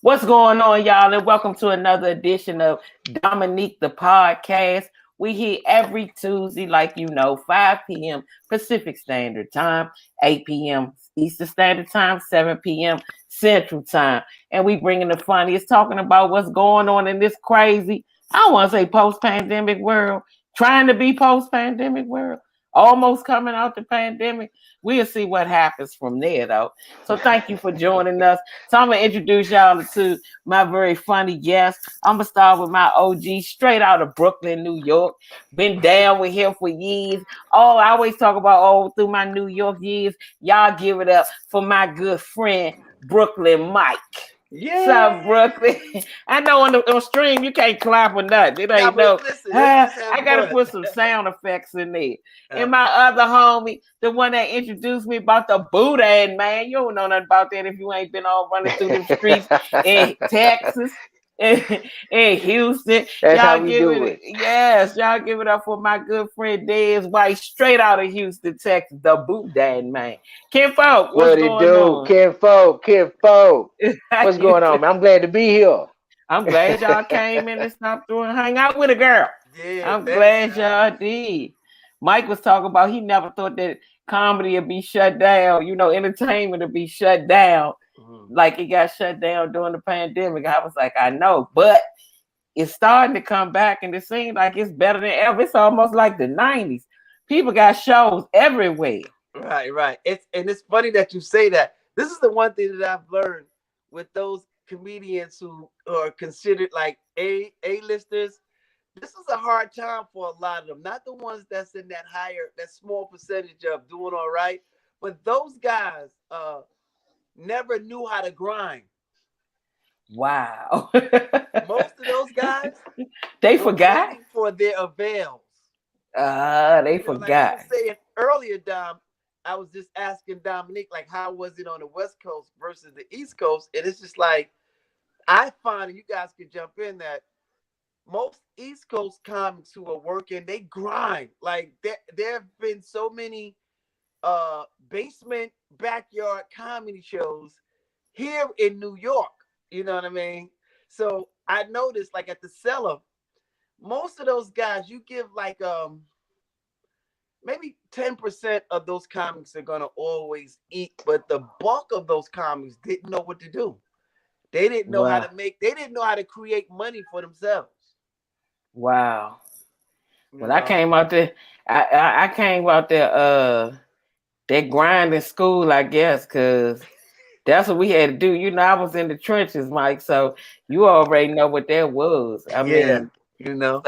What's going on, y'all? And welcome to another edition of Dominique the podcast. We here every Tuesday, like 5 p.m. Pacific Standard Time, 8 p.m. Eastern Standard Time, 7 p.m. Central Time. And we bringing the funniest, talking about what's going on in this crazy, I don't want to say post-pandemic world, trying to be post-pandemic world, almost coming out the pandemic. We'll see what happens from there, though. So thank you for joining us. So I'm going to introduce y'all to my very funny guest. I'm going to start with my OG, straight out of Brooklyn, New York. Been down with him for years. Oh, I always talk about, through my New York years. Y'all give it up for my good friend, Brooklyn Mike. Yeah. What's up, Brooklyn? I know on stream you can't clap or nothing. It ain't listen, I gotta put some sound effects in there. And my other homie, the one that introduced me about the Boudin, man. You don't know nothing about that if you ain't been all running through the streets in Texas. In Houston, That's how we do it. Yes, y'all give it up for my good friend Dezz White, straight out of Houston, Texas, the Boudin, man. Kim Folk, what's going on? Kim Folk. What's going on, man? I'm glad to be here. I'm glad y'all came in and stopped through and hang out with a girl. Yeah, I'm glad y'all did. Mike was talking about he never thought that comedy would be shut down, entertainment would be shut down. Like it got shut down during the pandemic. I was like, I know, but it's starting to come back and it seems like it's better than ever. It's almost like the 90s. People got shows everywhere. Right. It's funny that you say that. This is the one thing that I've learned with those comedians who are considered like A-listers. This is a hard time for a lot of them. Not the ones that's in that small percentage of doing all right. But those guys never knew how to grind. Wow. Most of those guys, they forgot for their avails. They forgot. Like I was saying earlier, Dom, I was just asking Dominique, like, how was it on the West Coast versus the East Coast? And it's just like, I find, and you guys can jump in, that most East Coast comics who are working, they grind. Like, there have been so many basement, backyard comedy shows here in New York. You know what I mean? So I noticed, like, at the Cellar, most of those guys, you give like maybe 10% of those comics are gonna always eat, but the bulk of those comics didn't know what to do. They didn't know how to they didn't know how to create money for themselves. Wow. Well, I came out there. I came out there that grind in school, I guess, because that's what we had to do. I was in the trenches, Mike, so you already know what that was. I mean, so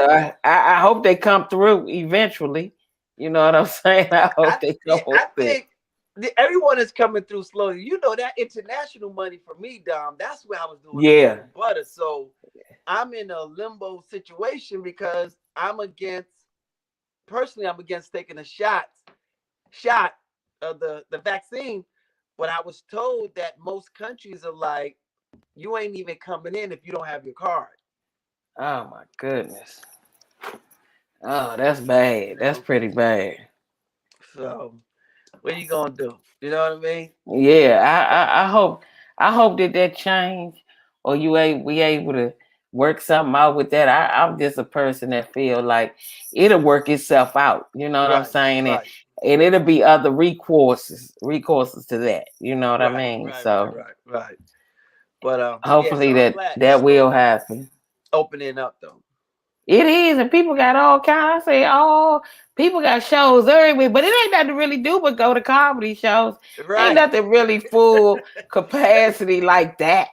I hope they come through eventually. You know what I'm saying? I hope they come through. I think everyone is coming through slowly. You know that international money for me, Dom, that's where I was doing butter. So I'm in a limbo situation because I'm against taking a shot of the vaccine. But I was told that most countries are like, you ain't even coming in if you don't have your card. Oh my goodness. Oh, that's bad. That's pretty bad. So what are you gonna do? You know what I mean? Yeah, I hope that change, or we able to work something out with that. I'm just a person that feel like it'll work itself out. You know what I'm saying? Right. And it'll be other recourses to that. You know what I mean? Right. But hopefully that will happen. Opening up though. It is, and people got all kinds. I say, people got shows everywhere, but it ain't nothing to really do but go to comedy shows. Right. Ain't nothing really full capacity like that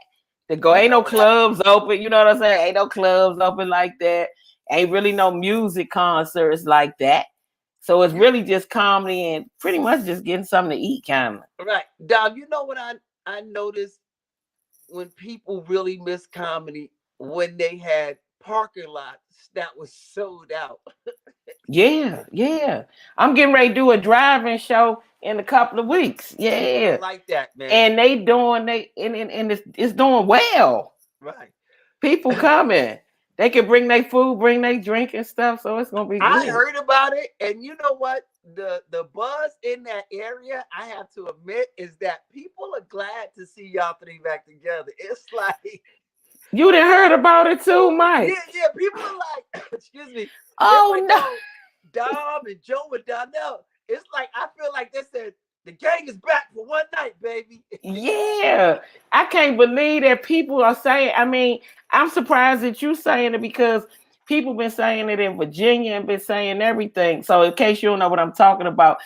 to go. Ain't no clubs open. You know what I'm saying? Ain't no clubs open like that. Ain't really no music concerts like that. So it's really just comedy and pretty much just getting something to eat, kind of. Right, Dom. You know what I noticed when people really miss comedy, when they had parking lots that was sold out. Yeah. I'm getting ready to do a driving show in a couple of weeks. Yeah. Like that, man. And it's doing well. Right. People coming. They can bring their food, bring their drink and stuff. So it's gonna be good. I heard about it, and you know what? the buzz in that area, I have to admit, is that people are glad to see y'all three back together. It's like You done heard about it too, Mike. yeah. People are like, excuse me, they're Oh like, no. yo, Dom and Joe and Donnell. It's like I feel like they said the gang is back for one night, baby. Yeah, I can't believe that people are saying. I mean, I'm surprised that you saying it because people been saying it in Virginia and been saying everything. So, in case you don't know what I'm talking about,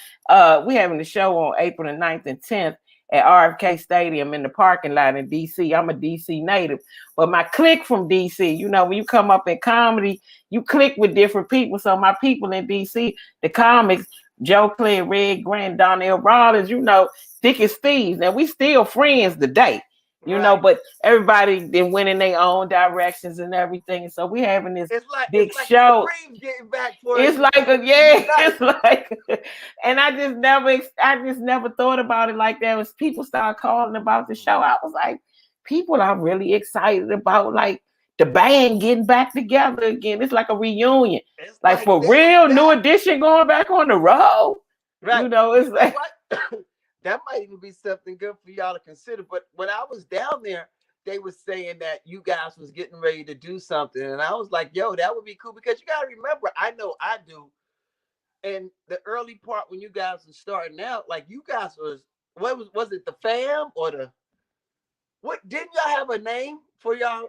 we having the show on April the 9th and 10th at RFK Stadium in the parking lot in DC. I'm a DC native, but my clique from DC. You know, when you come up in comedy, you click with different people. So my people in DC, the comics. Joe Clay, Red Grant, Donnell Rollins, you know, thick as thieves, and we still friends today, you know. Right. But everybody then went in their own directions and everything. So we having this It's big like the show. Supremes getting back for It's you. like it's like, and I just never thought about it like that. As people start calling about the show, I was like, people are really excited about like the band getting back together again. It's like a reunion, It's like like for they real. New back. Edition going back on the road. Right. You know, You it's know like. what? That might even be something good for y'all to consider. But when I was down there, they were saying that you guys was getting ready to do something. And I was like, yo, that would be cool. Because you gotta remember, I know I do. And the early part when you guys were starting out, like you guys was it the fam or the what didn't y'all have a name for y'all?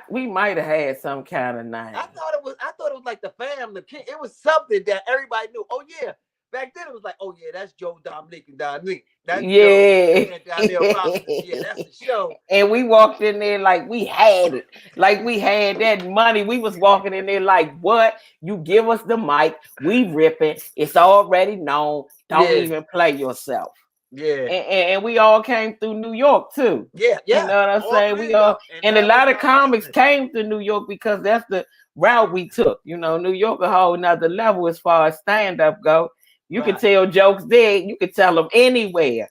We might have had some kind of name. I thought it was like the fam, the king. It was something that everybody knew. Oh yeah. Back then it was like, oh yeah, that's Joe, Dominique, and Dominique. That's Joe Yeah. and Donnell Rollins. Yeah, that's the show. And we walked in there like we had it. Like we had that money. We was walking in there like, what? You give us the mic, we rip it. It's already known. Don't Yeah, even play yourself. yeah, And we all came through New York too. yeah, You yeah. know what I'm All saying? three We of all y'all, and and a that was lot of y'all comics hustling. came to New York because that's the route we took. You know, New York a whole nother level as far as stand-up go. You can Right. tell jokes there, you can tell them anywhere.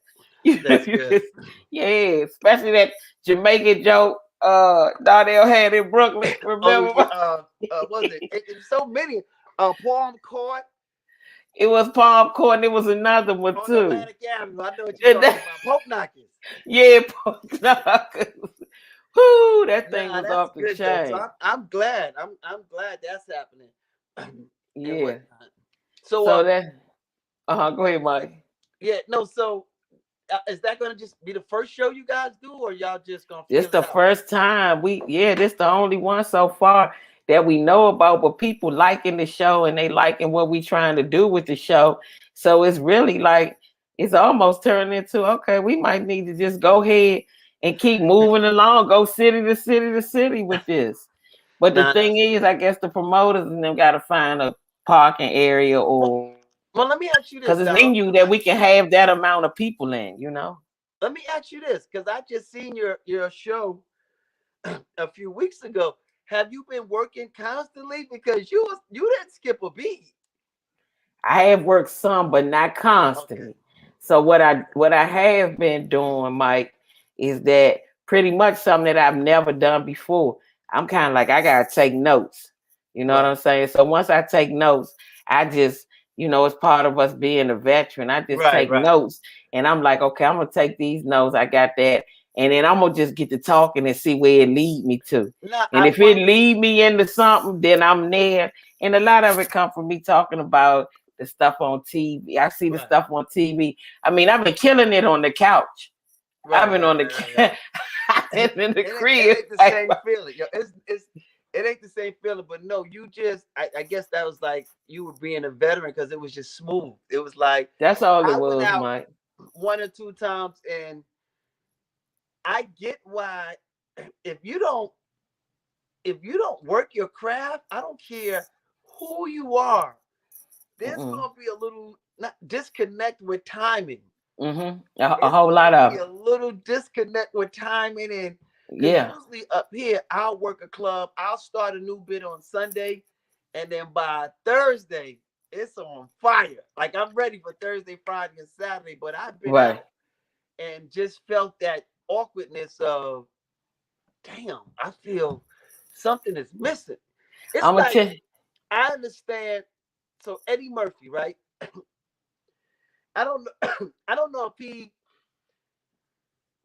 That's good. Yeah, especially that Jamaican joke Donnell had in Brooklyn. Oh yeah. Remember? Was it's so many. Palm Court It was Palm Court and it was another one on too. Atlantic Avenue. I know what you're talking about. Poke knockers. Yeah, Pork Knockers. Whoo, that thing Nah, was that's off the good though. So chain. I'm glad. I'm glad that's happening and Yeah. whatnot. So So that go ahead, Mike. yeah, no, so is that gonna just be the first show you guys do, or y'all just gonna This feel the it out? first time this the only one so far that we know about, but people liking the show and they liking what we trying to do with the show. So it's really like it's almost turned into okay, we might need to just go ahead and keep moving along, go city to city to city with this. But the Nah, thing that's is, I guess the promoters and them gotta find a parking area well, or well. Let me ask you because this, it's Dom. venue that we can have that amount of people in, you know. Let me ask you this, because I just seen your show a few weeks ago. Have you been working constantly? Because you didn't skip a beat. I have worked some, but not Okay. constantly. So what I have been doing, Mike, is that pretty much something that I've never done before. I'm kind of like I gotta take notes. You know what I'm Right. saying? So once I take notes, I just, it's part of us being a veteran. I just Right. take Right. notes, and I'm like, okay, I'm gonna take these notes. I got that, and then I'm gonna just get to talking and see where it lead me to. Now And I if it promise. lead me into something, then I'm there. And a lot of it come from me talking about the stuff on TV. I see the Right. stuff on TV. I mean, I've been killing it on the couch. I've Right. been Right. on the Right. Right. Right. I've been in the It crib. ain't the same feeling. Yo, it's it ain't the same feeling. But no, you just I guess that was like you were being a veteran because it was just smooth. It was like That's all it I went was, out Mike. one or two times, and I get why if you don't work your craft, I don't care who you are. There's Mm-mm. gonna be a little not disconnect with timing. A It's whole gonna lot be of a it. little disconnect with timing, and because Yeah. usually up here I'll work a club, I'll start a new bit on Sunday, and then by Thursday it's on fire. Like I'm ready for Thursday, Friday, and Saturday. But I've been Right. out and just felt that awkwardness of, damn, I feel something is missing. It's I'm gonna like tell I understand. So Eddie Murphy, right? I don't know. I don't know if he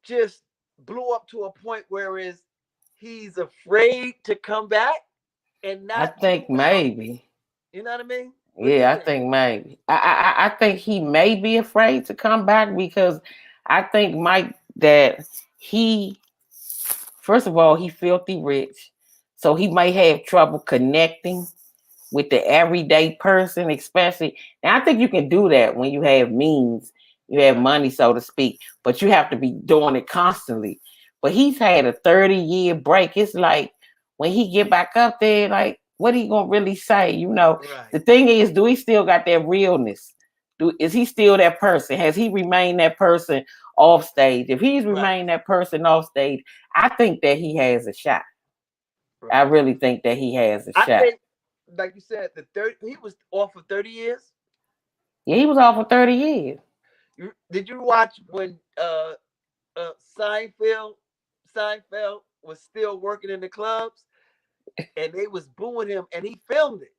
just blew up to a point where he's afraid to come back and I not do think well. maybe. You know what I mean? What do you Yeah, I think? think maybe. I think he may be afraid to come back because I think Mike that he first of all he filthy rich, so he might have trouble connecting with the everyday person, especially. Now, I think you can do that when you have means, you have Right. money, so to speak, but you have to be doing it constantly. But he's had a 30-year break. It's like when he get back up there, like, what he gonna really say? Right. The thing is, do he still got that realness? Is he still that person? Has he remained that person off stage? If he's Right. remained that person off stage, I think that he has a shot. I Right. really think that he has a I shot. think, like you said, he was off for 30 years. Yeah, he was off for 30 years. Did you watch when Seinfeld was still working in the clubs and they was booing him and he filmed it?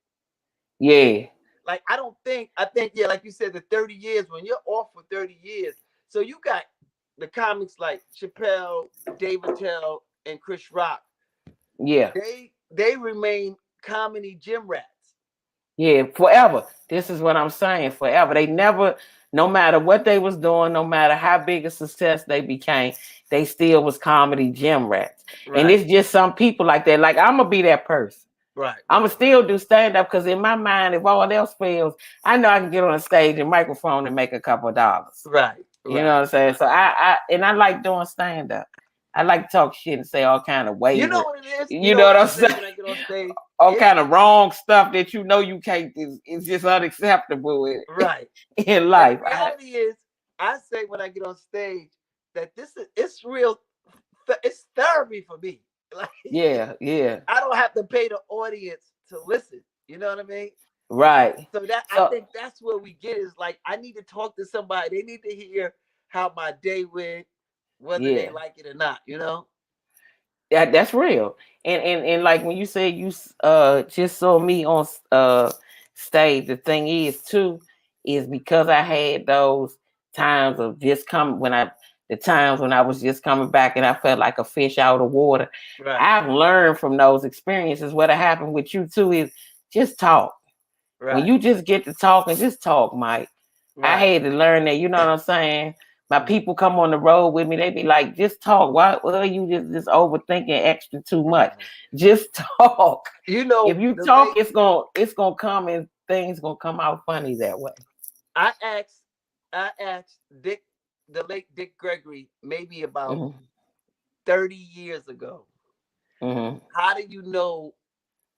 Yeah, Like I think yeah, like you said, the 30 years when you're off for 30 years, so you got the comics like Chappelle, Dave Attell, and Chris Rock. yeah, They remain comedy gym rats. yeah, forever. This is what I'm saying, forever. They never, no matter what they was doing, no matter how big a success they became, they still was comedy gym rats. And Right, it's just some people like that. Like, I'm going to be that person. right, I'm going to still do stand-up because in my mind, if all else fails, I know I can get on a stage and microphone and make a couple of dollars. right, You know right. what I'm saying? So I like doing stand-up. I like to talk shit and say all kind of You know wayward. what it is? You You know know what what I I'm say saying? when I get on stage? All It's kind of wrong stuff that you can't is just unacceptable right. in And the life. reality is, I say when I get on stage that this is it's real. It's therapy for me. Like Yeah, yeah, I don't have to pay the audience to listen. You know what I mean? right. So that I So think that's where we get is like I need to talk to somebody. They need to hear how my day went, whether they yeah, like it or not. You know? that's real. And like when you say you just saw me on stage, the thing is too is because I had those times of just come when I the times when I was just coming back and I felt like a fish out of water. Right, I've learned from those experiences. What happened with you too is just talk. When right, you just get to talking, just talk, Mike. I right. had to learn that. You know what I'm saying? My Mhm, people come on the road with me. They be like, just talk. Why are you just overthinking extra too much? right. Just talk. You know If you the talk, late it's gonna come and things gonna come out funny that way. I asked I asked Dick the late Dick Gregory maybe about Mm-hmm. 30 years ago. Mm-hmm. How do you know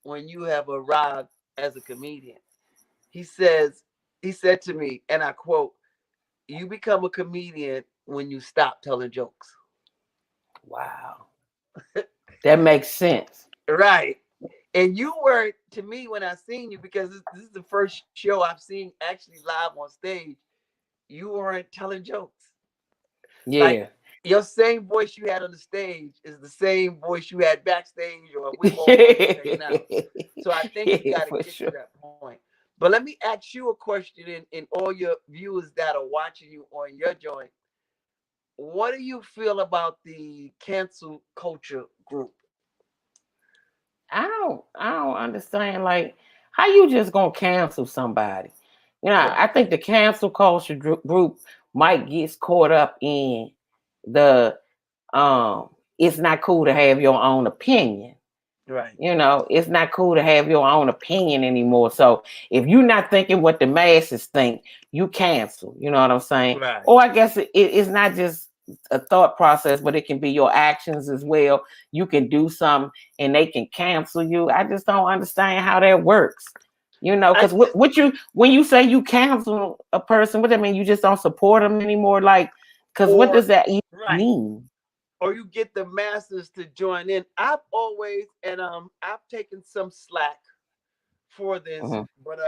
when you have arrived as a comedian? He says, he said to me, and I quote, you become a comedian when you stop telling jokes. Wow, that makes sense. Right. And you were to me when I seen you, because this is the first show I've seen actually live on stage, you weren't telling jokes. Like Yeah. your same voice you had on the stage is the same voice you had backstage or with all of us hanging out. So I think you Yeah, got to for get to sure. that point. But let me ask you a question in all your viewers that are watching you on your joint. What do you feel about the cancel culture group? I don't understand like how you just gonna cancel somebody. Right, I think the cancel culture group might get caught up in the it's not cool to have your own opinion. right, It's not cool to have your own opinion anymore. So if you're not thinking what the masses think, you cancel. You know what I'm saying? right. Or I guess it's not just a thought process, but it can be your actions as well. You can do something and they can cancel you. I just don't understand how that works. I Because just what you when you say you cancel a person, what that mean? You just don't support them anymore? Like, because what or does that even right, mean? or you get the masses to join in. I've always and I've taken some slack for this, Mhm. but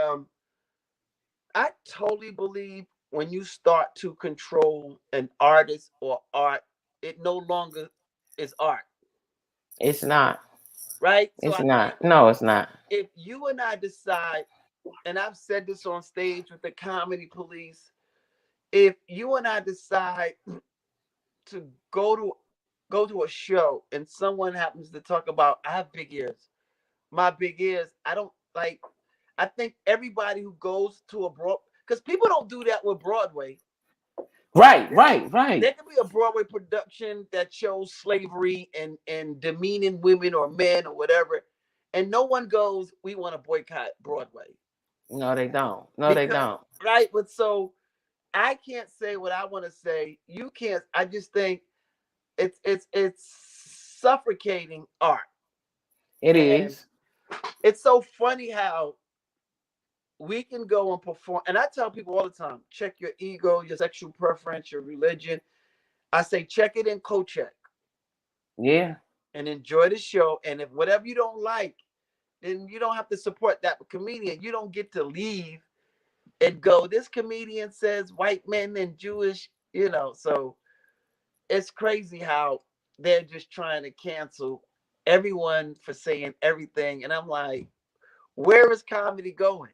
I totally believe when you start to control an artist or art, it no longer is art, It's not. right? So It's I think not. No, it's not. if you and I decide and I've said this on stage with the comedy police, if you and I decide to go to a show and someone happens to talk about I have big ears, my big ears, I don't like. I think everybody who goes to a broad, because people don't do that with Broadway. Right, There could, right, right. there could be a Broadway production that shows slavery and demeaning women or men or whatever, and no one goes, "We want to boycott Broadway." No, they don't. No, they Because don't. right, but so I can't say what I want to say. You can't. I just think it's suffocating art, It and is. it's so funny how we can go and perform. And I tell people all the time, check your ego, your sexual preference, your religion. I say check it in co-check Yeah. and enjoy the show. And if whatever you don't like, then you don't have to support that comedian. You don't get to leave and go, this comedian says white men and Jewish, so it's crazy how they're just trying to cancel everyone for saying everything. And I'm like, where is comedy going?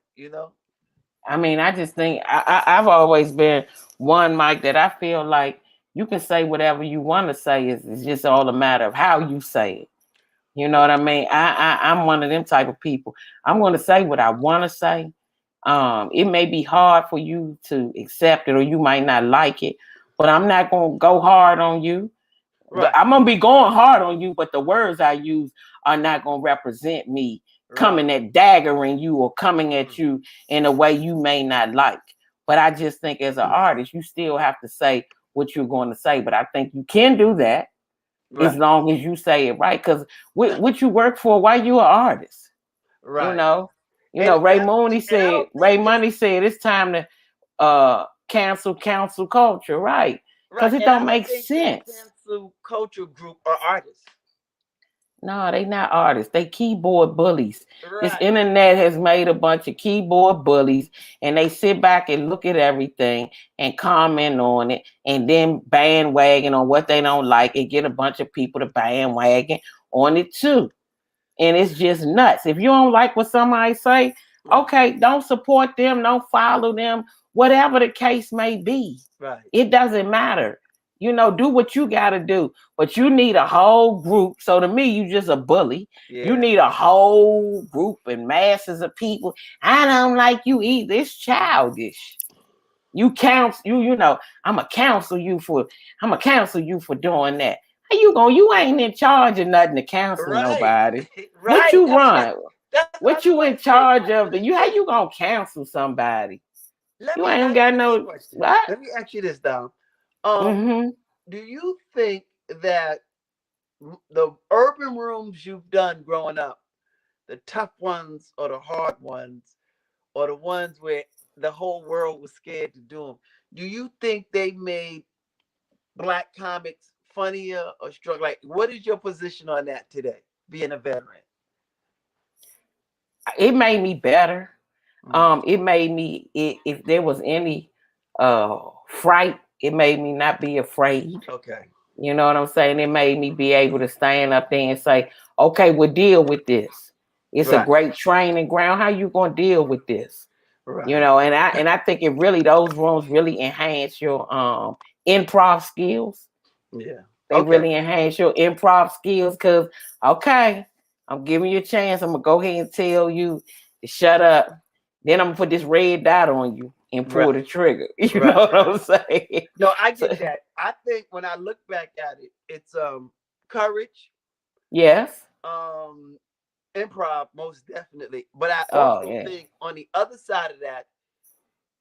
I mean, I just think I've always been one, Mike, that I feel like you can say whatever you want to say. It's just all a matter of how you say it. You know what I mean? I'm one of them type of people. I'm going to say what I want to say. It may be hard for you to accept it, or you might not like it, but I'm not going to go hard on you. Right, I'm gonna be going hard on you, but the words I use are not gonna represent me right. coming at daggering you or coming at Mhm. you in a way you may not like. But I just think as an artist, you still have to say what you're going to say. But I think you can do that as Right, long as you say it right. Because what you work for, why you an artist? You right. know, And Ray Mooney and I said, don't think Ray it's Money said it's time to cancel culture, right? Because right. it And I don't don't make think that sense. cancel culture group are artists. No, they not artists. They keyboard bullies. This Right, internet has made a bunch of keyboard bullies, and they sit back and look at everything and comment on it, and then bandwagon on what they don't like, and get a bunch of people to bandwagon on it too. And it's just nuts. If you don't like what somebody say, right, okay, don't support them, don't follow them, whatever the case may be. right. It doesn't matter. Do what you got to do, but you need a whole group. So to me, you just a bully. You Yeah, need a whole group and masses of people. I don't like you either. It's childish. You counsel I'm gonna counsel you for doing that. How you ain't in charge of nothing to counsel right, nobody. What right. you run? That's what I What mean. you Like, in like charge back to of? the How day. you gonna counsel somebody? Let You me ain't ask got you this no question. what? Let me ask you this, Dom. Um, Mm-hmm. do you think that the urban rooms you've done growing up, the tough ones or the hard ones, or the ones where the whole world was scared to do them, do you think they made black comics funnier or stronger? Like, what is your position on that today, being a veteran? It made me better. Mhm. It made me if there was any fright, it made me not be afraid. Okay. You know what I'm saying? It made me be able to stand up there and say, okay, we'll deal with this. It's a Right. great training ground. How you gonna deal with this? Right. And I think it really those rooms really enhance your improv skills. Yeah. They Okay. really enhance your improv skills because okay, I'm giving you a chance. I'm gonna go ahead and tell you to shut up. Then I'm gonna put this red dot on you and pull the Right. trigger. You know Right. what I'm saying? No, I So, get that. I think when I look back at it, it's courage, yes. um, improv, most definitely. But I Oh also yeah. think on the other side of that,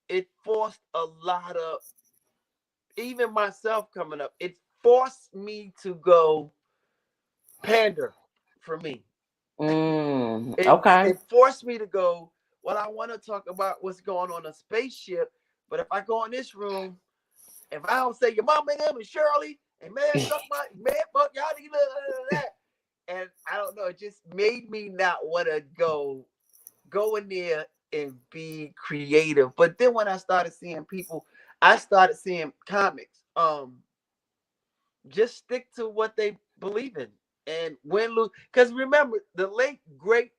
it forced a lot of, even myself coming up, it forced me to go pander for me. It Okay. it forced me to go, well, I want to talk about what's going on a spaceship, but if I go in this room, if I don't say your mom and them and Shirley and man suck my man fuck y'all that, and I don't know, it just made me not want to go in there and be creative. But then when I started seeing people, I started seeing comics. Just stick to what they believe in and win lose. Because remember, the late great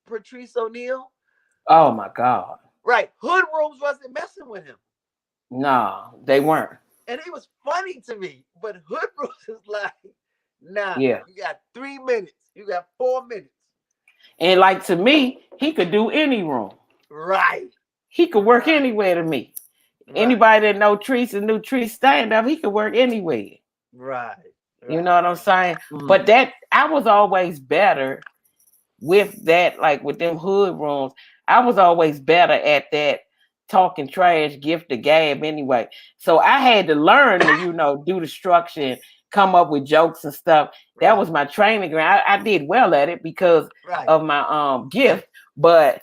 Patrice O'Neill. Oh my God. Right. Hood rooms wasn't messing with him. No, they weren't. And it was funny to me. But hood rooms is like, nah, Yeah. you got 3 minutes. You got 4 minutes. And like to me, he could do any room. Right. He could work Right. anywhere to me. Right. Anybody that know Trees and knew Trees stand up, he could work anywhere. Right. You Right. know what I'm saying? Mm. But that I was always better with that, like with them hood rooms. I was always better at that talking trash, gift the gab anyway. So I had to learn to, do the structure and come up with jokes and stuff. That Right. was my training ground. I did well at it because Right. of my gift, but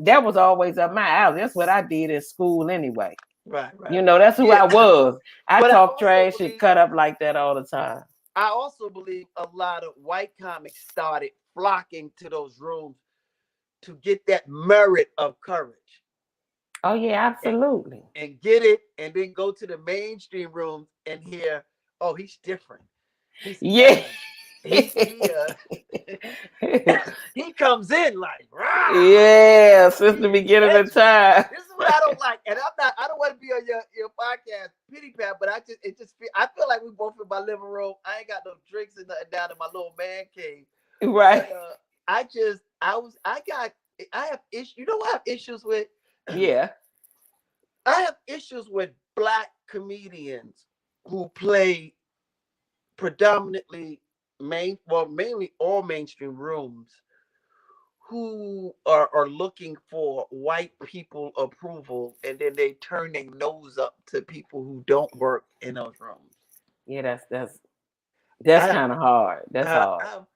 that was always up my alley. That's what I did in school anyway. Right. Right. That's who Yeah. I was. I But I talk also trash and believe cut up like that all the time. I also believe a lot of white comics started flocking to those rooms to get that merit of courage. Oh yeah, and, absolutely. and get it, and then go to the mainstream rooms and hear, oh, he's different. He's Yeah. edgy. He comes in like, rah, Yeah, since the he's beginning of edgy. time. This is what I don't like, and I don't want to be on your podcast pity pat, but I feel like we both in my living room. I ain't got no drinks and nothing down in my little man cave. Right. But, I have issues. You know what I have issues with? Yeah. I have issues with black comedians who play predominantly mainly all mainstream rooms, who are looking for white people approval, and then they turn their nose up to people who don't work in those rooms. Yeah, that's I kind of hard. That's I hard.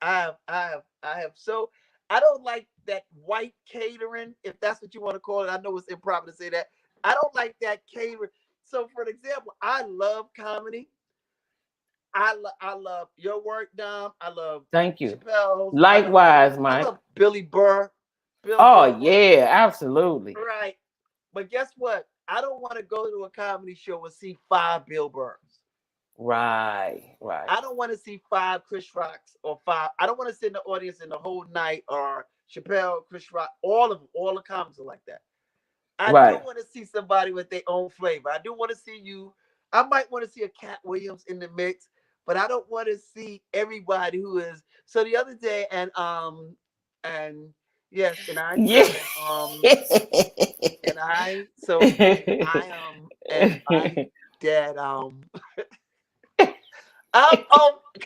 have so I don't like that white catering, if that's what you want to call it. I know it's improper to say that. I don't like that catering. So, for example, I love comedy. I love your work, Dom. I love Thank you. Chappelle's. Likewise, I Mike. love Billy Burr. Bill Oh Burr work. yeah, absolutely. Right. But guess what? I don't want to go to a comedy show and see 5 Bill Burrs. Right, right, I don't want to see 5 Chris Rocks or 5. I don't want to sit in the audience in the whole night, or Chappelle, Chris Rock, all of them, all the comics are like that. I do right. want to see somebody with their own flavor. I do want to see you. I might want to see a Cat Williams in the mix, but I don't want to see everybody who is. So the other day, and yes, and I Yeah. tell and I so I and my dad I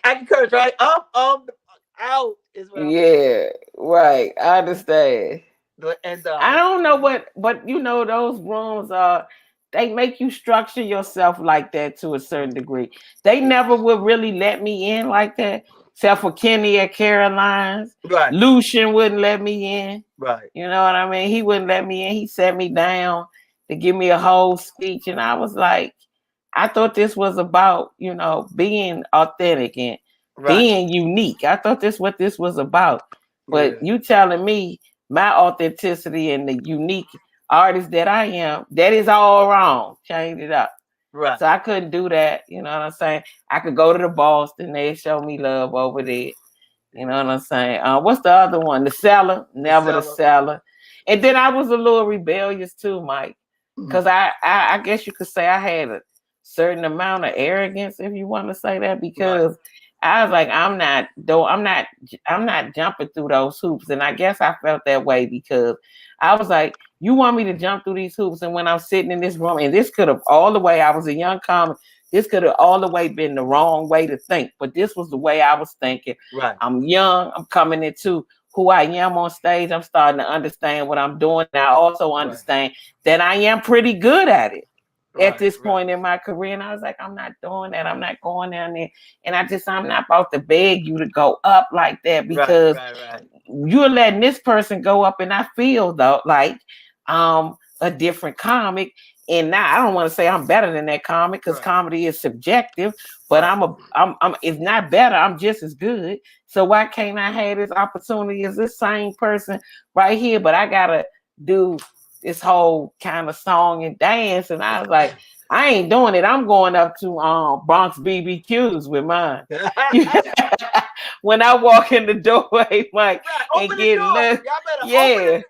can curse, right? Out is what I'm saying. Yeah, right. I understand. And I don't know what, but those rooms are. They make you structure yourself like that to a certain degree. They never would really let me in like that, except for Kenny at Caroline's. right, Lucian wouldn't let me in. right, You know what I mean? He wouldn't let me in. He sat me down to give me a whole speech, and I was like, I thought this was about being authentic and right, being unique. I thought what this was about. But yeah, you telling me my authenticity and the unique artist that I am, that is all wrong. Change it up. right. So I couldn't do that. You know what I'm saying? I could go to the Boston, they show me love over there. You know what I'm saying? What's the other one? The Cellar, The never the seller. Cellar. And then I was a little rebellious too, Mike, because I guess you could say I had a certain amount of arrogance, if you want to say that, Right, because I was like, I'm not jumping through those hoops. And I guess I felt that way because I was like, you want me to jump through these hoops? And when I'm sitting in this room, and this could have all the way, I was a young comic, this could have all the way been the wrong way to think, but this was the way I was thinking. right, I'm young, I'm coming into who I am on stage. I'm starting to understand what I'm doing. And I also right, understand that I am pretty good at it at right, this right, point in my career. And I was like, I'm not doing that. I'm not going down there. And I'm not about to beg you to go up like that, right, because right, you're letting this person go up. And I feel though like a different comic. And now I don't want to say I'm better than that comic, because right, comedy is subjective, but right, I'm it's not better. I'm just as good. So why can't I have this opportunity as this same person right here? But I gotta do this whole kind of song and dance. And I was like, I ain't doing it. I'm going up to Bronx BBQs with mine. when I walk in the doorway, Mike, Right. and Open the get door. look. Y'all better open it. Yeah. Right.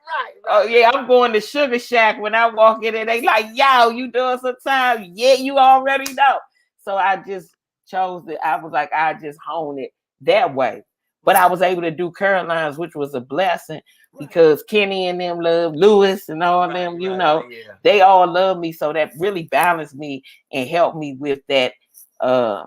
Oh Right. yeah, I'm going to Sugar Shack when I walk in and they like, yo, you doing some time? Yeah, you already know. So I just chose it. I was like, I just hone it that way. But I was able to do Caroline's, which was a blessing because Kenny and them love Lewis and all them, you know, yeah. they all love me. So that really balanced me and helped me with that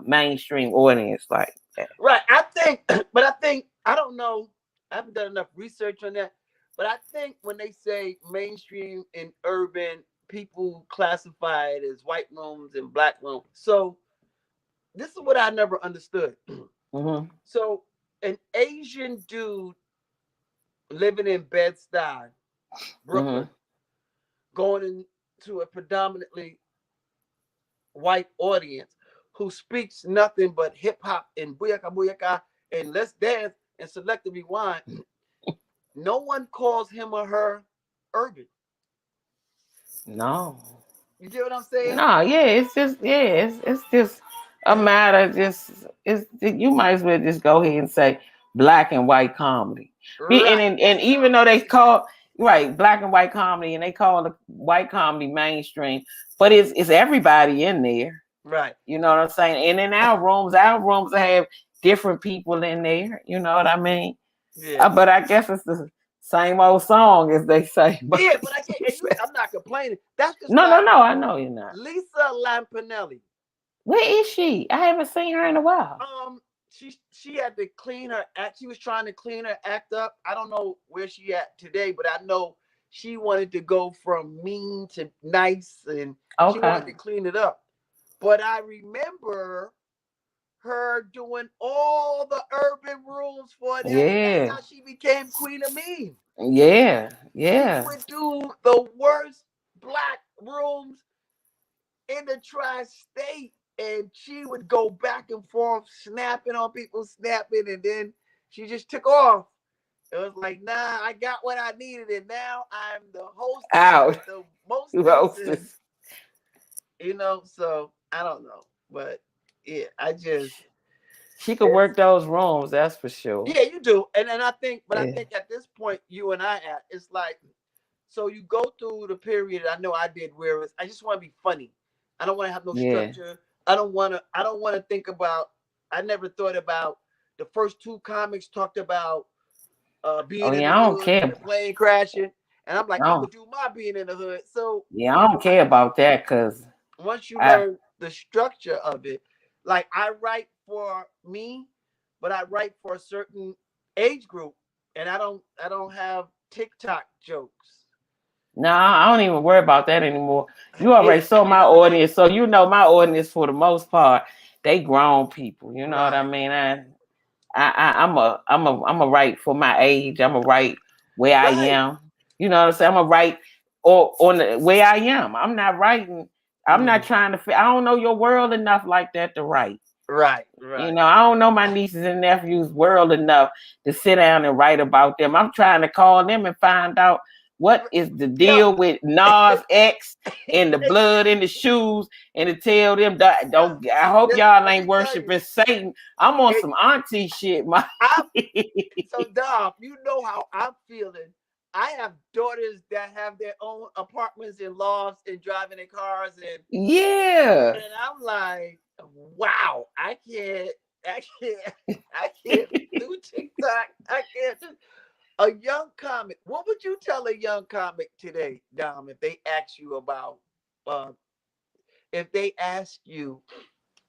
mainstream audience like that. Right. I think, but I don't know. I haven't done enough research on that. But I think when they say mainstream and urban, people classify it as white rooms and black rooms. So this is what I never understood. Mm-hmm. So an Asian dude living in Bed-Stuy, Brooklyn, Mm-hmm. going into a predominantly white audience who speaks nothing but hip hop and booyaka booyaka and let's dance and selective rewind. No one calls him or her urban. No. You get what I'm saying? No, yeah, it's just it's just a matter. Just it's you might as well just go ahead and say black and white comedy. Right. And even though they call right black and white comedy and they call the white comedy mainstream, but it's everybody in there. Right. You know what I'm saying? And in our rooms have different people in there. You know what I mean? Yeah. But I guess it's the same old song as they say. But Yeah, but I can't. And I'm not complaining. That's just no, like I know you're not. Lisa Lampanelli. Where is she? I haven't seen her in a while. She had to clean her act. She was trying to clean her act up. I don't know where she at today, but I know she wanted to go from mean to nice, and she wanted to clean it up. But I remember her doing all the urban rules for that, and that's how she became Queen of Mean. Yeah. She would do the worst black rooms in the tri-state, and she would go back and forth, snapping on people, snapping, and then she just took off. It was like, nah, I got what I needed, and now I'm the hostess Out. the mostest. You know, so I don't know, but yeah, she could work those rooms, that's for sure. Yeah, you do, and I think, but I think at this point, you and I it's like, so you go through the period. I know I did where I just want to be funny. I don't want to have no structure. I don't want to think about. I never thought about the first two comics talked about being in the hood and the plane crashing, and I'm like, I'm gonna do my being in the hood. So yeah, I don't care about that because once you learn the structure of it, like I write for me, but I write for a certain age group, and I don't have TikTok jokes. No, I don't even worry about that anymore. You already saw my audience, so you know my audience for the most part, they grown people. You know what I mean? I'm a write for my age. I'm a write where I am. You know what I'm saying? I'm a write on the where I am. I'm not writing. I'm not trying to. I don't know your world enough like that to write. Right. You know, I don't know my nieces and nephews' world enough to sit down and write about them. I'm trying to call them and find out what is the deal with Nas X and the blood in the shoes, and to tell them that don't. I hope y'all ain't worshiping Satan. I'm on some auntie shit, my. So Dom, you know how I'm feeling. I have daughters that have their own apartments and lofts and driving their cars, and and I'm like, wow, I can't do TikTok. I can't do a young comic. What would you tell a young comic today, Dom, if they ask you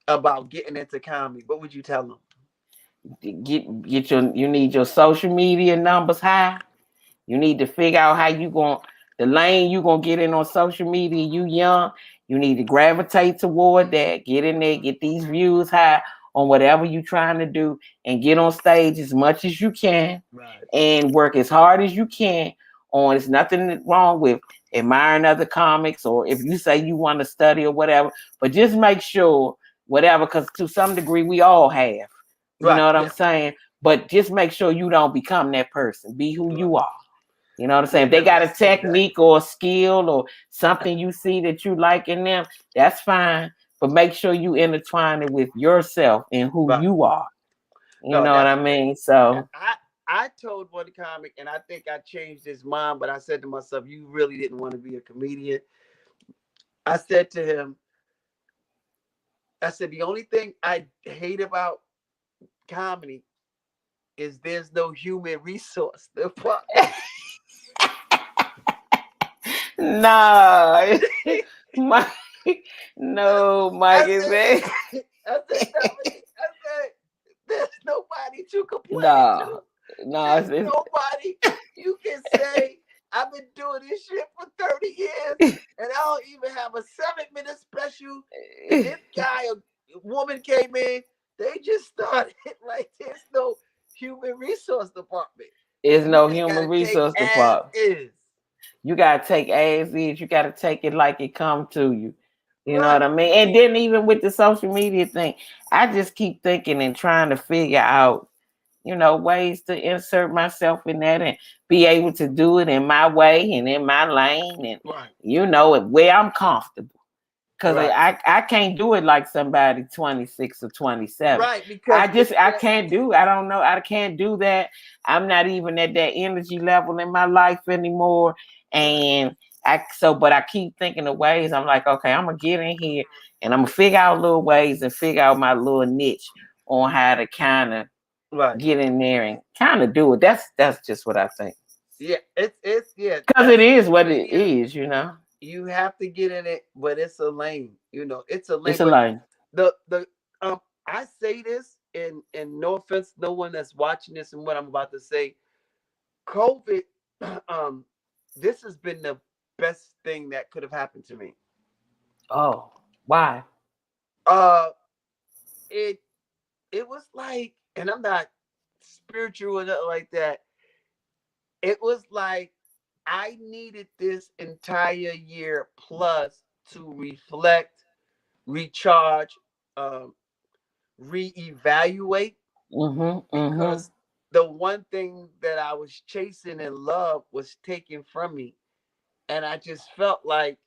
about getting into comedy? What would you tell them? You need your social media numbers high. You need to figure out how you going the lane you gonna get in on social media. You young, you need to gravitate toward that. Get in there, get these views high on whatever you trying to do, and get on stage as much as you can, and work as hard as you can on. It's nothing wrong with admiring other comics, or if you say you want to study or whatever, but just make sure whatever, because to some degree we all have. You know what I'm saying? But just make sure you don't become that person. Be who you are. You know what I'm saying? If they got a technique or a skill or something you see that you like in them, that's fine. But make sure you intertwine it with yourself and who you are. You No, know what I that's great. mean? So I told one comic, and I think I changed his mind, but I said to myself, "You really didn't want to be a comedian." I said to him, "I said the only thing I hate about comedy is there's no human resource department." no, Mike, no, Mike I is said, that. I said, Dominique, I said, there's nobody to complain to. No, no, There's nobody you can say, I've been doing this shit for 30 years and I don't even have a 7-minute special. And this guy, a woman came in, they just started like there's no human resource department. it's You no just human gotta take resource as department. is. You gotta take as is. You gotta take it like it come to you. You know Right. what I mean? And then even with the social media thing, I just keep thinking and trying to figure out, ways to insert myself in that and be able to do it in my way and in my lane and Right. where I'm comfortable. Because Right. I can't do it like somebody 26 or 27. Right. Because it's I that. can't do. I don't know. I can't do that. I'm not even at that energy level in my life anymore. Right. And but I keep thinking of ways. I'm like, okay, I'm gonna get in here and I'm gonna figure out little ways and figure out my little niche on how to kind of Right. get in there and kind of do it. That's just what I think. Yeah. It's yeah. Because it That's is what it media. is. You have to get in it, but it's a lane. It's a lane. It's a But line. the I say this, and no offense, no one that's watching this and what I'm about to say. COVID, um, this has been the best thing that could have happened to me. Oh, why? Uh, it it was like, and I'm not spiritual or nothing like that. It was like I needed this entire year plus to reflect, recharge, um, reevaluate, Mm-hmm. Mm-hmm. because the one thing that I was chasing and love was taken from me, and I just felt like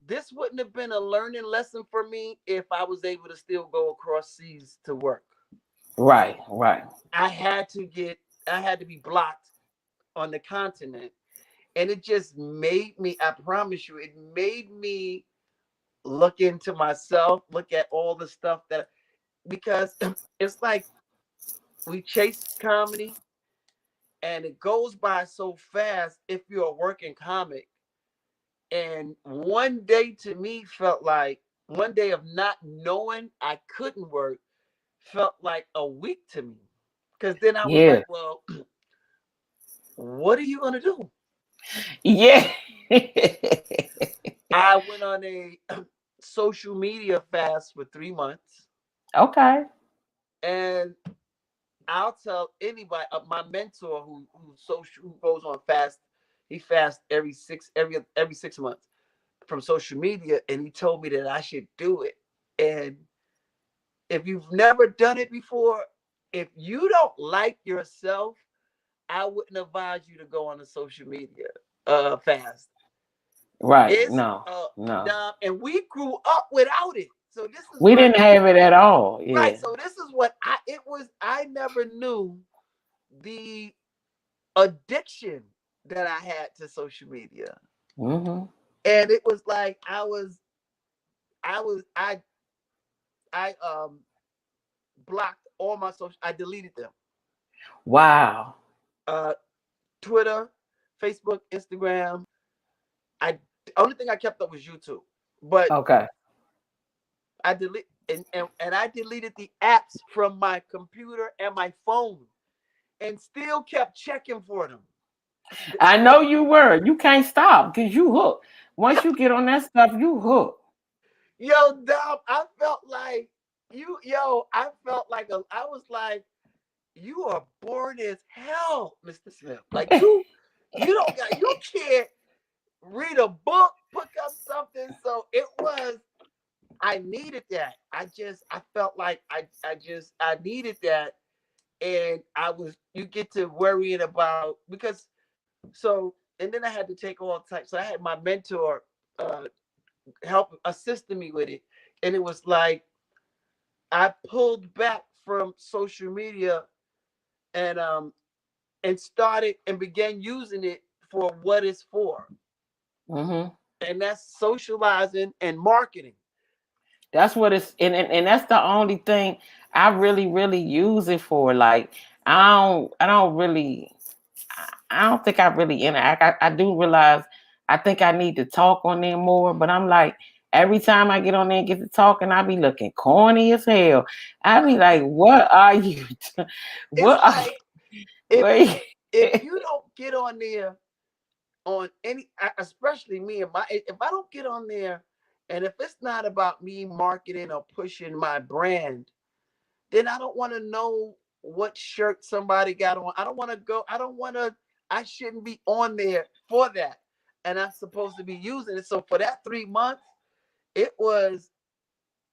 this wouldn't have been a learning lesson for me if I was able to still go across seas to work. Right, right. I had to get I had to be blocked on the continent, and it just made me, I promise you, it made me look into myself, look at all the stuff that, because it's like we chase comedy and it goes by so fast if you're a working comic. And one day to me felt like one day of not knowing I couldn't work felt like a week to me. Because then I was Yeah. like, well, what are you going to do? Yeah. I went on a social media fast for 3 months. Okay. And I'll tell anybody, my mentor who goes on fast, he fasts every 6 months from social media, and he told me that I should do it. And if you've never done it before, if you don't like yourself, I wouldn't advise you to go on a social media fast. Right. It's No. No. dumb, and we grew up without it. So this is We what didn't have it at all. right. Yeah. So this is what I never knew the addiction that I had to social media. Mm-hmm. And it was like I was I blocked all my social, I deleted them. Wow. Uh Twitter, Facebook, Instagram. I The only thing I kept up was YouTube. But Okay. I delete and I deleted the apps from my computer and my phone and still kept checking for them. I know you were. You can't stop because you hook. Once you get on that stuff, you hook. Yo, Dom, I felt like I felt like I was like, you are bored as hell, Mr. Smith. Like you don't got, you can't read a book, pick up something. So it was, I needed that. I felt like I needed that. And you get to worrying about, because so, and then I had to take all types. So I had my mentor help assisting me with it. And it was like, I pulled back from social media and started and began using it for what it's for. Mm-hmm. And that's socializing and marketing. That's what it's and that's the only thing I really use it for. Like I don't really I don't think I really interact. I do realize I think I need to talk on there more, but I'm like every time I get on there and get to talking, I be looking corny as hell. I be like, what are you? It's What are like if you? if you don't get on there on any, especially me and my, if I don't get on there, and if it's not about me marketing or pushing my brand, then I don't want to know what shirt somebody got on. I don't want to go. I don't want to. I shouldn't be on there for that, and I'm supposed to be using it. So for that 3 months, it was.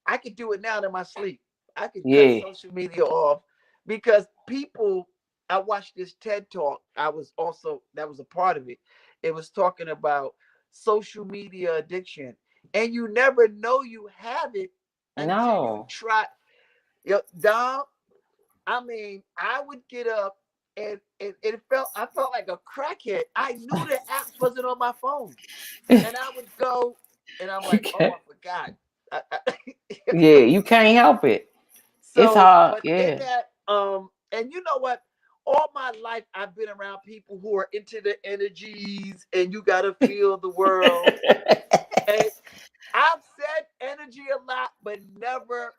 I could do it now in my sleep. I could cut Yeah. social media off because people. I watched this TED talk. I was also, that was a part of it. It was talking about social media addiction, and you never know you have it until you No. try. Yo, Dom, I mean, I would get up and it felt, I felt like a crackhead. I knew the apps wasn't on my phone, and I would go and I'm You like, oh, can't. I forgot. Yeah, you can't help it. It's So, hard. but in Yeah. that, and you know what? All my life, I've been around people who are into the energies, and you got to feel the world. And I've said energy a lot, but never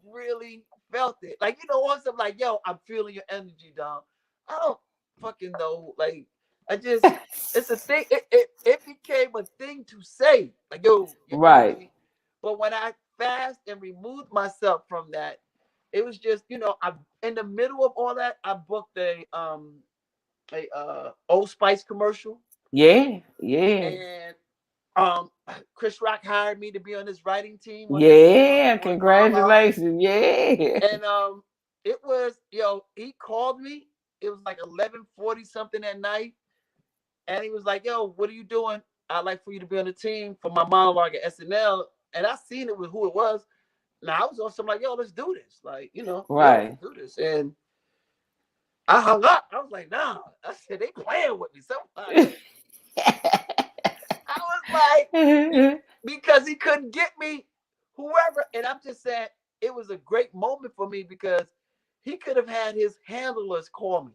really felt it. Like, once I'm like, yo, I'm feeling your energy, Dom. I don't fucking know. Like, I just, it's a thing. It became a thing to say. Like, yo, your Right. energy. But when I fast and removed myself from that, it was just, I, in the middle of all that, I booked a Old Spice commercial, Yeah. Yeah. and Chris Rock hired me to be on his writing team on his Yeah. on Marlo. Congratulations. Yeah. And it was, he called me. It was like 11:40 something at night, and he was like, yo, what are you doing? I'd like for you to be on the team for my monologue at SNL. And I seen it with who it was. Now I was on some like, yo, let's do this. Like, yo, let's Right. do this. And I hung up. I was like, nah. I said, they playing with me. Somebody. I was like, because he couldn't get me, whoever. And I'm just saying, it was a great moment for me because he could have had his handlers call me.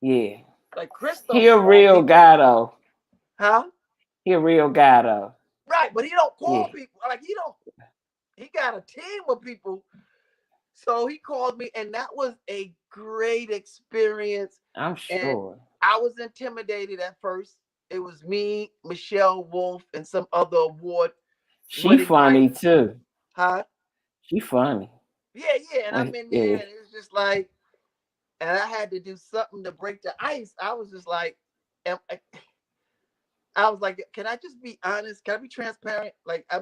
Yeah. Like, Chris He don't a call real people. guy though. Huh? He a real guy though. Right. But he don't Yeah. call people. Like, he got a team of people. So he called me, and that was a great experience. I'm And sure. I was intimidated at first. It was me, Michelle Wolf, and some other award She winning funny writers. too. Huh? She funny. Yeah, yeah. And I'm When in there, yeah. and it's just like, and I had to do something to break the ice. I was just like, I was like, can I just be honest? Can I be transparent? Like, I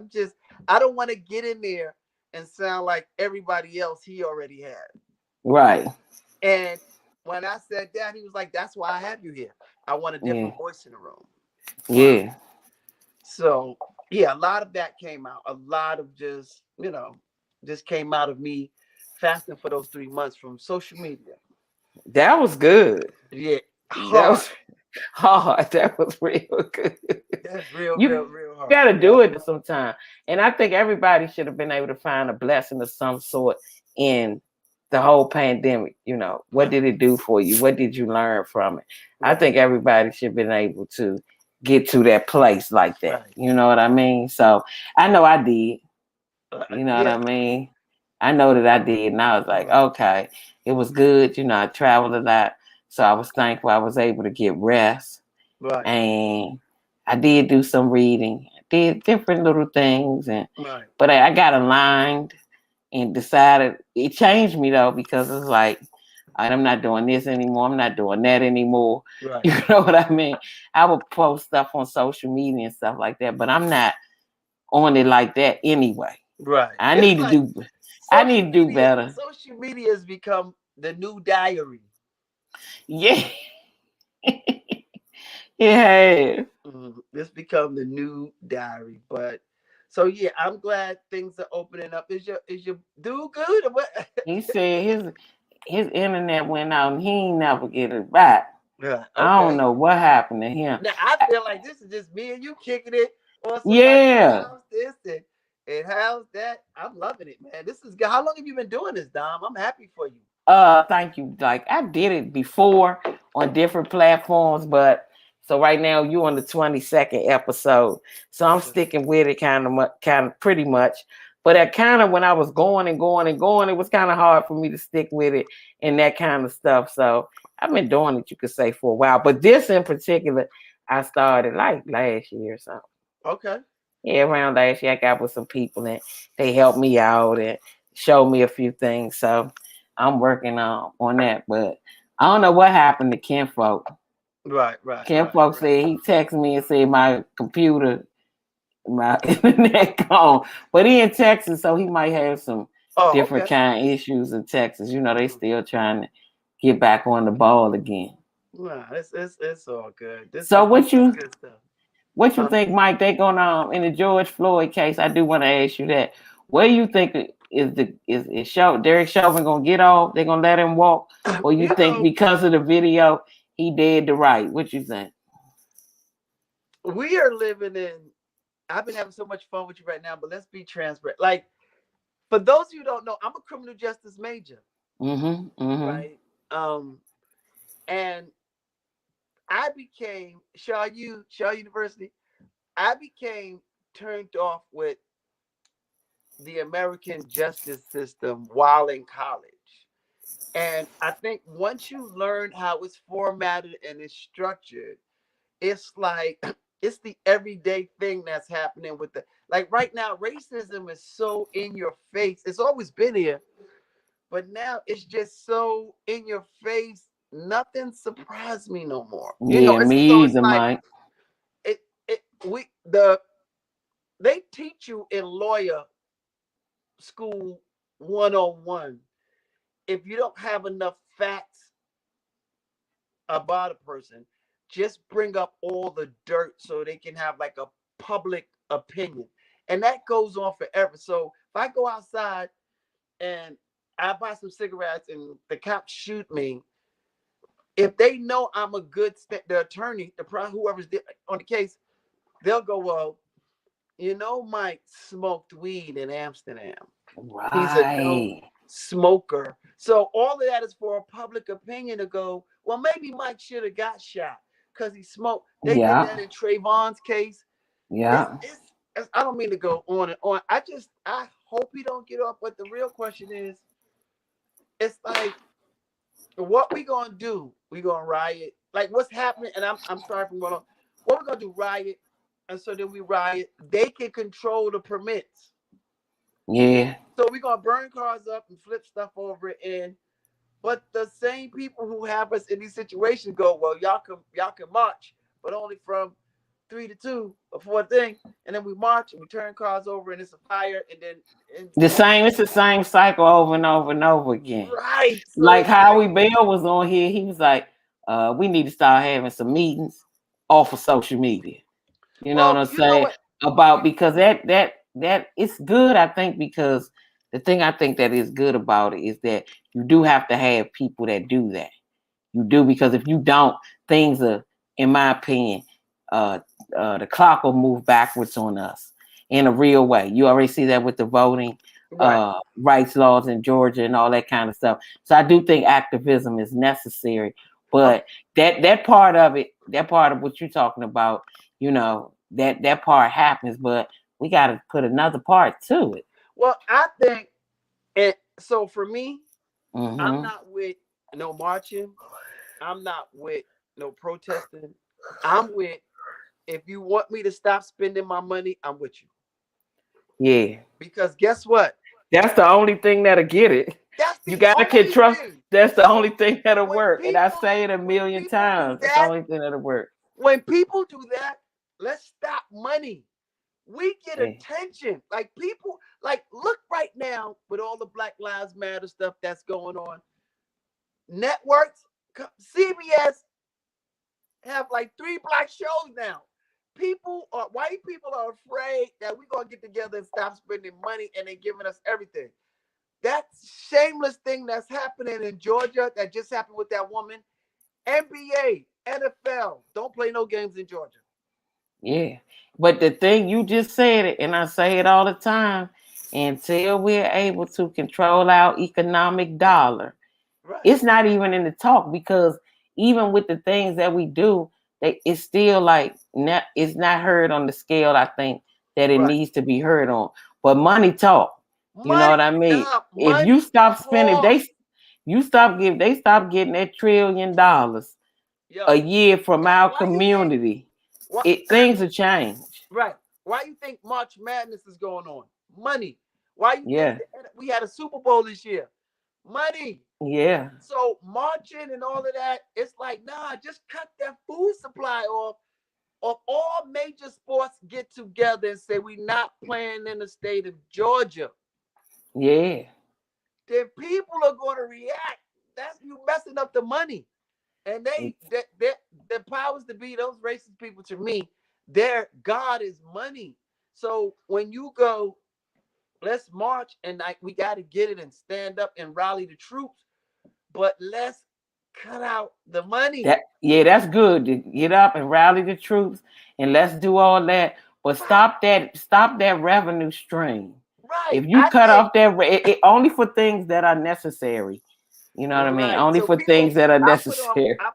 don't want to get in there and sound like everybody else he already had. Right. And when I said that, he was like, that's why I have you here. I want a Yeah. different voice in the room. Wow. Yeah. So, yeah, a lot of that came out. A lot of just came out of me fasting for those 3 months from social media. That was good. Yeah, That hard. was hard. That was real good. That's real, You real, real hard. gotta do it sometime. And I think everybody should have been able to find a blessing of some sort in the whole pandemic. What Right, did it do for you? What did you learn from it? I right, think everybody should have been able to get to that place like that. right. You know what I mean? So I know I did. You know what I Yeah, mean? I know that I did. And I was like, right, okay, it was good. I traveled a lot. So I was thankful I was able to get rest. right, And I did do some reading, did different little things. right, But I got aligned and decided it changed me though, because it's like, all right, I'm not doing this anymore. I'm not doing that anymore. right. You know what I mean? I would post stuff on social media and stuff like that, but I'm not on it like that anyway. Right. I It's need to like do I need to do better. social media has become the new diary. Yeah. It has. It's become the new diary. But So yeah, I'm glad things are opening up. Is your dude good or what? He said his internet went out and he ain't never get it back. Yeah, I don't okay. know what happened to him. Now I feel like this is just me and you kicking it on somebody's Yeah. house. This and how's that? I'm loving it, man. This is how long have you been doing this, Dom? I'm happy for you. Thank you. Like I did it before on different platforms, but so right now you on the 22nd episode. So I'm Okay. sticking with it kind of pretty much. But that kind of when I was going and going and going, it was kind of hard for me to stick with it and that kind of stuff. So I've been doing it, you could say, for a while. But this in particular, I started like last year or something. Okay. Yeah, around last year I got with some people and they helped me out and showed me a few things. So I'm working on that. But I don't know what happened to Ken folk. Right, right, Ken right, folk right. said he texted me and said my computer, my internet gone. But he in Texas, so he might have some Oh, different okay. kind of issues in Texas. You know, they still trying to get back on the ball again. Nah, it's all good. This So is this what is you good stuff. What you Huh? think, Mike? They gonna in the George Floyd case? I do want to ask you that. What do you think is show Derek Chauvin gonna get off? They gonna let him walk, or you You think know, because of the video he did the right? What you think? we are living in. I've been having so much fun with you right now, but let's be transparent. Like for those of you who don't know, I'm a criminal justice major, Mm-hmm. Mm-hmm. right? And I became Shaw University. I became turned off with the American justice system while in college. And I think once you learn how it's formatted and it's structured, it's like it's the everyday thing that's happening with the like right now, racism is so in your face. It's always been here, but now it's just so in your face. Nothing surprised me no more. You know, Yeah, it's me so it's either, like Mike. it they teach you in lawyer school 101 if you don't have enough facts about a person, just bring up all the dirt so they can have like a public opinion. And that goes on forever. So if I go outside and I buy some cigarettes and the cops shoot me, if they know I'm a good the attorney, whoever's on the case, they'll go, well, Mike smoked weed in Amsterdam. He's a known Right. smoker. So all of that is for a public opinion to go, well, maybe Mike should have got shot because he smoked. They did Yeah. that in Trayvon's case. It's, Yeah. it's, I don't mean to go on and on. I hope he don't get off. But the real question is, it's like, what we gonna do? We gonna riot? Like what's happening? And I'm sorry for going on. What we gonna do? Riot? And so then we riot. They can control the permits. Yeah. So we're gonna burn cars up and flip stuff over and but the same people who have us in these situations go, well, y'all can march, but only from 3 to 2 or 4 thing, and then we march and we turn cars over and it's a fire and then and The same. It's the same cycle over and over and over again. right. So Like it's like Howie Bell was on here. He was like, we need to start having some meetings off of social media. You know what well, I'm you know saying? what? About because that it's good, I think, because the thing I think that is good about it is that you do have to have people that do that. You do because if you don't, things are, in my opinion, uh, the clock will move backwards on us in a real way. You already see that with the voting Right. rights laws in Georgia and all that kind of stuff. So I do think activism is necessary, Okay. but that part of it, that part of what you're talking about, that part happens, but we got to put another part to it. Well, I think it. So for me, I'm Mm-hmm. not with no marching. I'm not with no protesting. I'm with if you want me to stop spending my money, I'm with you. Yeah. Because guess what? That's the only thing that'll get it. That's You the gotta can only trust. thing. That's the only So thing that'll when work. And I people say it a when million people do times. That's the that, only thing that'll work. when people do that, let's stop money. We get Yeah. attention. Like people, like look right now with all the Black Lives Matter stuff that's going on. Networks, CBS have like 3 black shows now. white people are afraid that we're gonna get together and stop spending money and they giving us everything. That shameless thing that's happening in Georgia that just happened with that woman. NBA, NFL, don't play no games in Georgia. Yeah. But the thing, you just said it, and I say it all the time, until we're able to control our economic dollar, Right, it's not even in the talk, because even with the things that we do, it's still like it's not heard on the scale I think that it right. needs to be heard on. But money talk. You know Money, what I mean? nah, If you money stop spending, talk. they stop getting that $1 trillion a Yo, year from our why you think community, what? things will change. Right. Why you think March Madness is going on? Money. Why you think Yeah, we had a Super Bowl this year? Money. yeah, So marching and all of that, it's like, nah, just cut that food supply off. Of all major sports get together and say we not playing in the state of Georgia, yeah. then people are going to react. That's you messing up the money. And the powers to be, those racist people, to me, their God is money. So when you go, let's march and like we got to get it and stand up and rally the troops, but let's cut out the money. That's good to get up and rally the troops and let's do all that. But Right, stop that revenue stream. right. If you I cut think off that, only for things that are necessary. You know what I mean? right. Only So for things people, that are necessary. I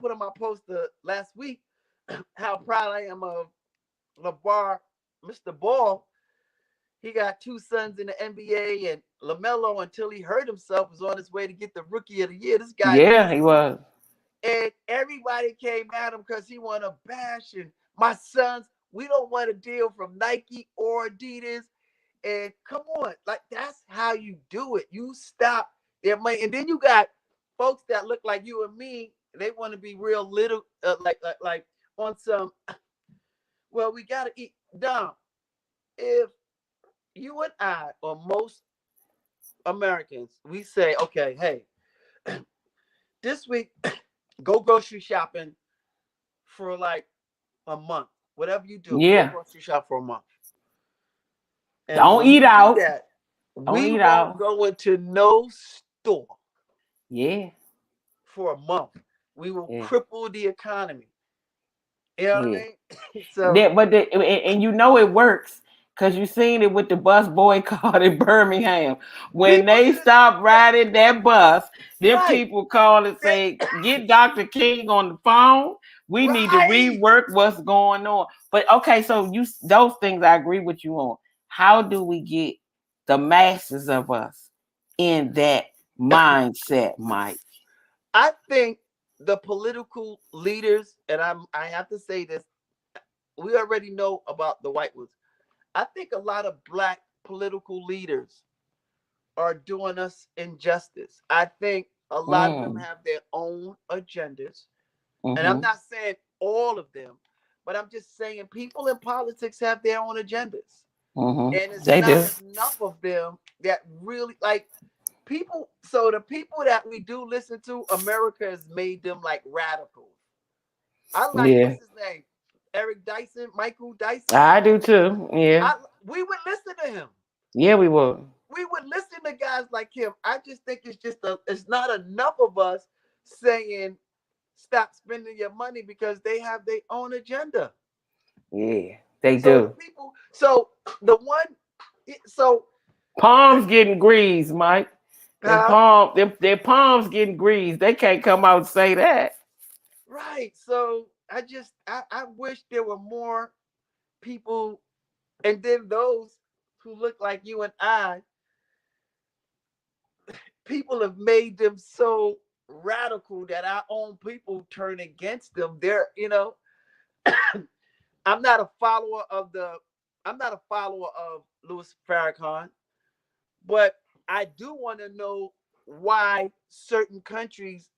put on my poster last week how proud I am of LeVar, Mr. Ball. He got two sons in the NBA, and LaMelo, until he hurt himself, was on his way to get the Rookie of the Year. This guy's Yeah, he was. and everybody came at him because he wanted to bash. And my sons, we don't want a deal from Nike or Adidas. And come on, like that's how you do it. You stop their money, and then you got folks that look like you and me. They want to be real little, like on some. Well, we gotta eat. Dumb. If you and I, or most Americans, we say, okay, hey, this week, go grocery shopping for like a month. Whatever you do, go Yeah. grocery shop for a month. And Don't when eat we do out. that, Don't we eat won't out. go into no store Yeah. for a month. We will Yeah. cripple the economy. You know what I Yeah. mean? So And you know it works because you seen it with the bus boycott in Birmingham. When people they did it. stopped riding that bus, them Right. people call and They, say, "Get Dr. King on the phone. We need to right. rework what's going on." But okay, so those things I agree with you on. How do we get the masses of us in that mindset, Mike? I think the political leaders, and I have to say this, we already know about the white ones. I think a lot of black political leaders are doing us injustice. I think a lot of them Mm, have their own agendas. And I'm mm-hmm, not saying all of them, but I'm just saying people in politics have their own agendas. mm-hmm. And it's They not do. enough of them that really like people. So the people that we do listen to, America has made them like radicals. I like, Yeah, what's his name? Eric Dyson, Michael Dyson. I do too. Yeah. We would listen to him. Yeah, we will. We would listen to guys like him. I just think it's not enough of us saying stop spending your money because they have their own agenda. Yeah, they So the do. people, so the one, so Palms getting greased, Mike. uh, Their palms getting greased. They can't come out and say that. right. So I wish there were more people, and then those who look like you and I, people have made them so radical that our own people turn against them. I'm not a follower of Louis Farrakhan, but I do want to know why certain countries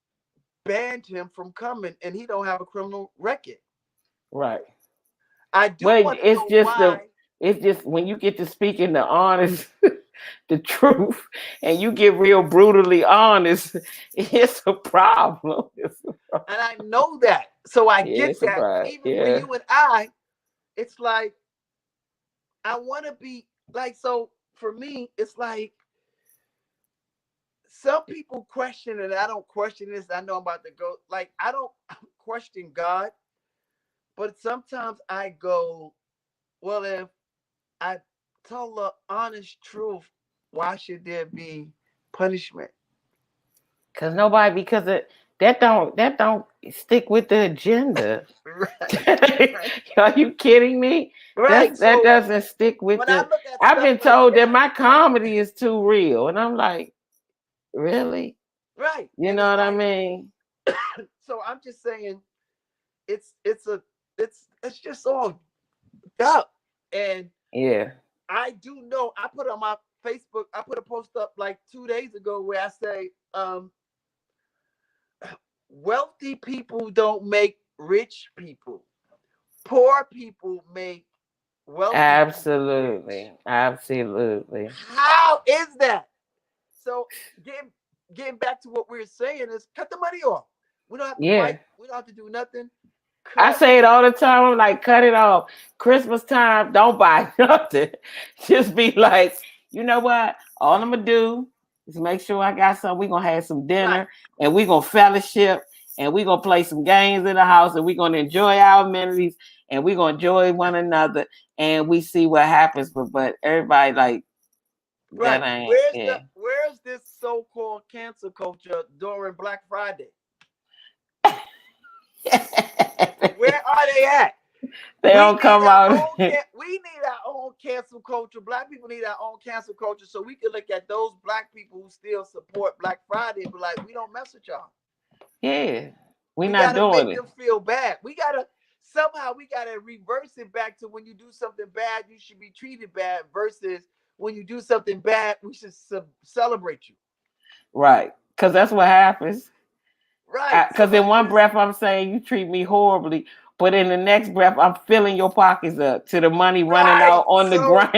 banned him from coming and he don't have a criminal record. Right. I do Well, want to know why. it's just when you get to speaking the honest, the truth, and you get real brutally honest, it's a problem. And I know that. So I Yeah, get it's a that. pride. Even for Yeah. you and I, it's like I want to be like. So for me, it's like some people question, and I don't question this. I know I'm about to go. Like I don't question God, but sometimes I go, well, if I tell the honest truth, why should there be punishment? Cause nobody, because that don't stick with the agenda. Right, right, Are you kidding me? right. That So doesn't stick with when I the. look at I've stuff been like told that that, my comedy is too real, and I'm like, really? right, You and know it's what I like, mean? so I'm just saying, it's a it's just all dumb. And Yeah. I do know I put on my Facebook, I put a post up like 2 days ago where I say, wealthy people don't make rich people. Poor people make wealthy people rich. Absolutely. Absolutely. How is that? So getting back to what we're saying is cut the money off. We don't have to Yeah. fight. We don't have to do nothing. I Cut. say it all the time. I'm like, cut it off. Christmas time, don't buy nothing. Just be like, you know what? All I'm gonna do is make sure I got some. We're gonna have some Right. dinner and we're gonna fellowship and we're gonna play some games in the house and we're gonna enjoy our amenities and we're gonna enjoy one another and we see what happens. But everybody like that Right. ain't yeah. Where's this so-called cancel culture during Black Friday? Where are they at? They We don't need come our out. own we need our own cancel culture. Black people need our own cancel culture so we can look at those black people who still support Black Friday and be like, we don't mess with y'all. Yeah. We're We not gotta doing make it. them feel bad. We gotta reverse it back to when you do something bad, you should be treated bad versus when you do something bad, we should celebrate you. Right. Because that's what happens. Right. So Because in let's one just breath I'm saying you treat me horribly, but in the next breath I'm filling your pockets up to the money running right. out on the So ground.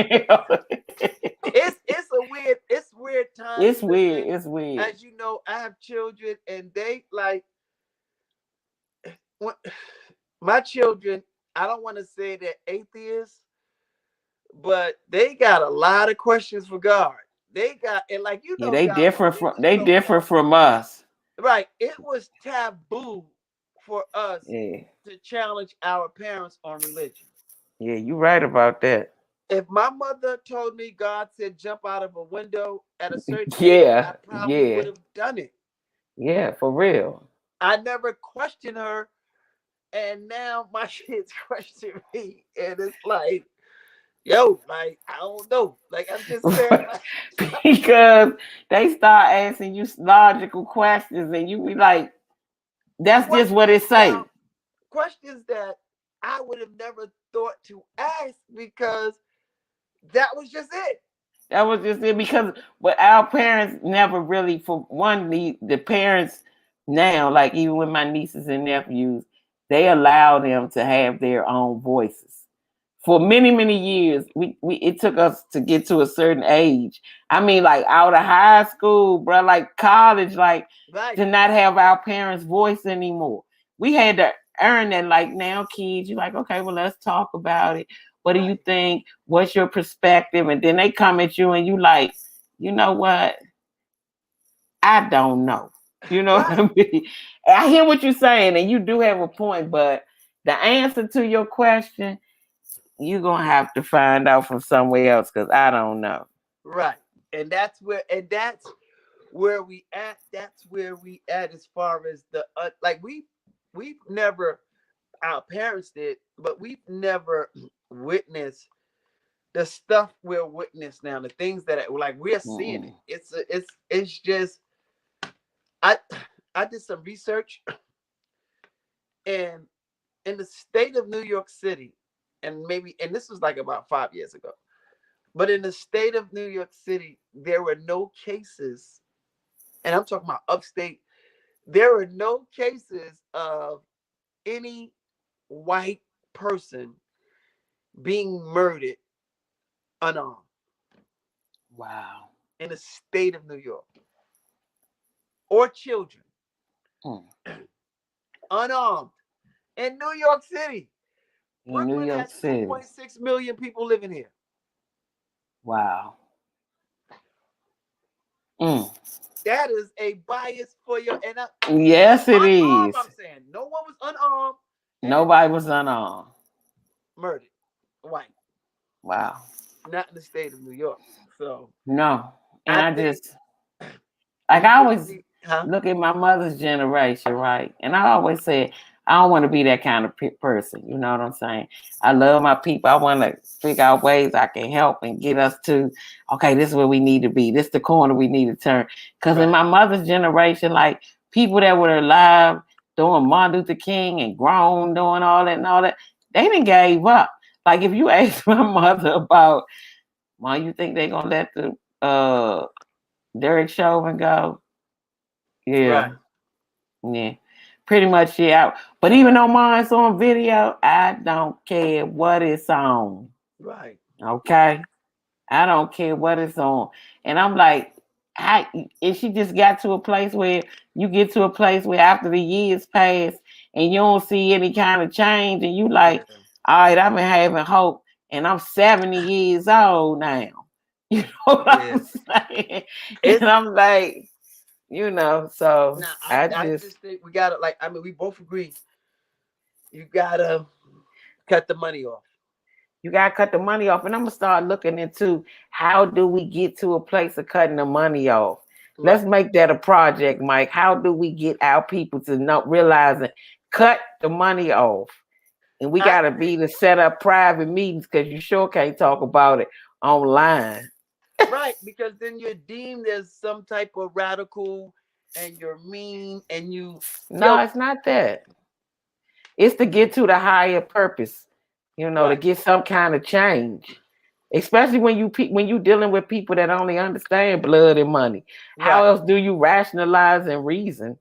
it's weird times It's weird. living. It's weird. As you know, I have children and they like when, my children, I don't want to say they're atheists, but they got a lot of questions for God. They got and like Yeah, they different it from was they so different from us. right. It was taboo for us Yeah, to challenge our parents on religion. yeah, you right about that. If my mother told me God said jump out of a window at a certain age, I Yeah, probably would yeah, have done it. yeah, for real. I never questioned her, and now my kids question me, and it's like, yo, like I don't know, like I'm just saying, like, Because they start asking you logical questions, and you be like, "That's just what it questions say." questions that I would have never thought to ask because that was just it. That was just it because but our parents never really for one the parents now, like even with my nieces and nephews, they allow them to have their own voices. For many, many years, we it took us to get to a certain age. I mean, like out of high school, bro, like college, like Right, to not have our parents' voice anymore. We had to earn that. Like now, kids, you're like, okay, well, let's talk about it. What do you right, think? What's your perspective? And then they come at you and you like, you know what? I don't know. You know what right, I mean? I hear what you're saying, and you do have a point, but the answer to your question, you're gonna have to find out from somewhere else because I don't know. right. And that's where we at. That's where we at as far as the like we've never our parents did, but we've never witnessed the stuff we're witness now. The things that like we're seeing it. Mm-mm. It's just I I did some research and in the state of New York City, and this was like about 5 years ago. But in the state of New York City, there were no cases, and I'm talking about upstate. There were no cases of any white person being murdered unarmed Wow. in the state of New York or children Mm. unarmed. in New York City. In New Brooklyn York has City. 2.6 million people living here. Wow. Mm. That is a bias for your Yes, it unarmed. is. I'm saying no one was unarmed and Nobody was unarmed. murdered. White, Wow. not in the state of New York. So No. And I I think just when like you I get to always be, huh? look at my mother's generation, right? And I always said I don't want to be that kind of person. You know what I'm saying? I love my people. I want to figure out ways I can help and get us to, okay, this is where we need to be. This is the corner we need to turn. Because in Right. my mother's generation, like people that were alive doing Martin Luther King and grown doing all that and all that, they didn't gave up. Like if you ask my mother about, why you think they're gonna let the Derek Chauvin go? Yeah. Right. Yeah, pretty much, yeah. But even though mine's on video, I don't care what it's on. Right. Okay, I don't care what it's on. And I'm like, how? And she just got to a place where you get to a place where after the years pass and you don't see any kind of change, and you Yeah. like, all right, I've been having hope, and I'm 70 years old now. You know what Yeah. I'm saying? And It's I'm like, so now. I I just. just think we gotta like. I mean, we both agree. You gotta cut the money off. You gotta cut the money off, and I'm gonna start looking into how do we get to a place of cutting the money off. Let's Right. make that a project, Mike. How do we get our people to not realizing cut the money off? And we I gotta be to set up private meetings because you sure can't talk about it online. right because then you're deemed as some type of radical, and you're mean, and you No, yo it's not that. It's to get to the higher purpose, to right get some kind of change. Especially when you dealing with people that only understand blood and money. How right else do you rationalize and reason?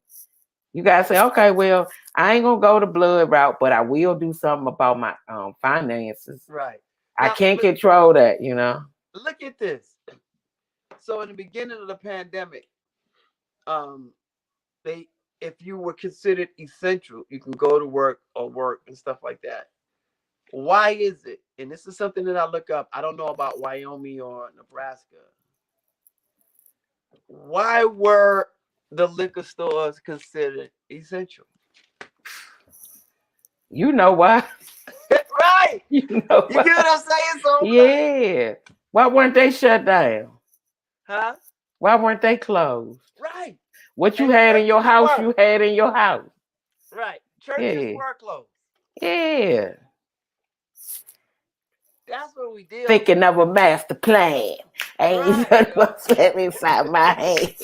You gotta say, okay, well, I ain't gonna go the blood route, but I will do something about my finances. right I now. can't control that. Look at this. So in the beginning of the pandemic, um, they if you were considered essential, you can go to work or work and stuff like that. Why is it? And this is something that I look up. I don't know about Wyoming or Nebraska. Why were the liquor stores considered essential? You know why? Right. You know You why? get what I'm saying? So like, Yeah. Why weren't they shut down? huh? Why weren't they closed? Right. What you And had in your churches house, were. you had in your house. Right. Churches Yeah. were closed. Yeah. That's what we deal. Thinking of a master plan. Ain't Right. what's left inside my head.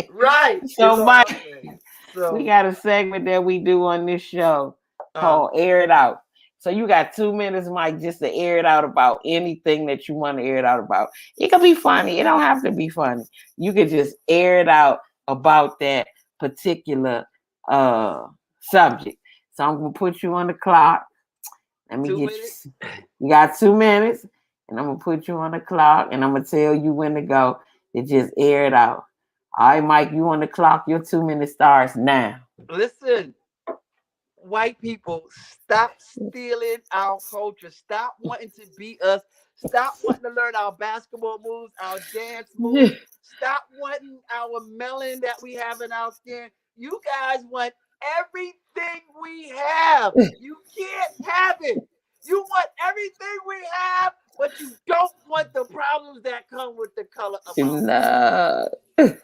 Right. It's So, all I'm Mike, saying. we So, got a segment that we do on this show uh, called Air It Out. So you got 2 minutes, Mike, just to air it out about anything that you want to air it out about. It could be funny. It don't have to be funny. You could just air it out about that particular subject. So I'm gonna put you on the clock. Let me 2 minutes. you got 2 minutes, and I'm gonna put you on the clock, and I'm gonna tell you when to go to just air it out. All right, Mike, you on the clock. Your 2 minutes starts now. Listen, white people, stop stealing our culture. Stop wanting to be us. Stop wanting to learn our basketball moves, our dance moves. Stop wanting our melon that we have in our skin. You guys want everything we have. You can't have it. You want everything we have, but you don't want the problems that come with the color of our skin. No. Cut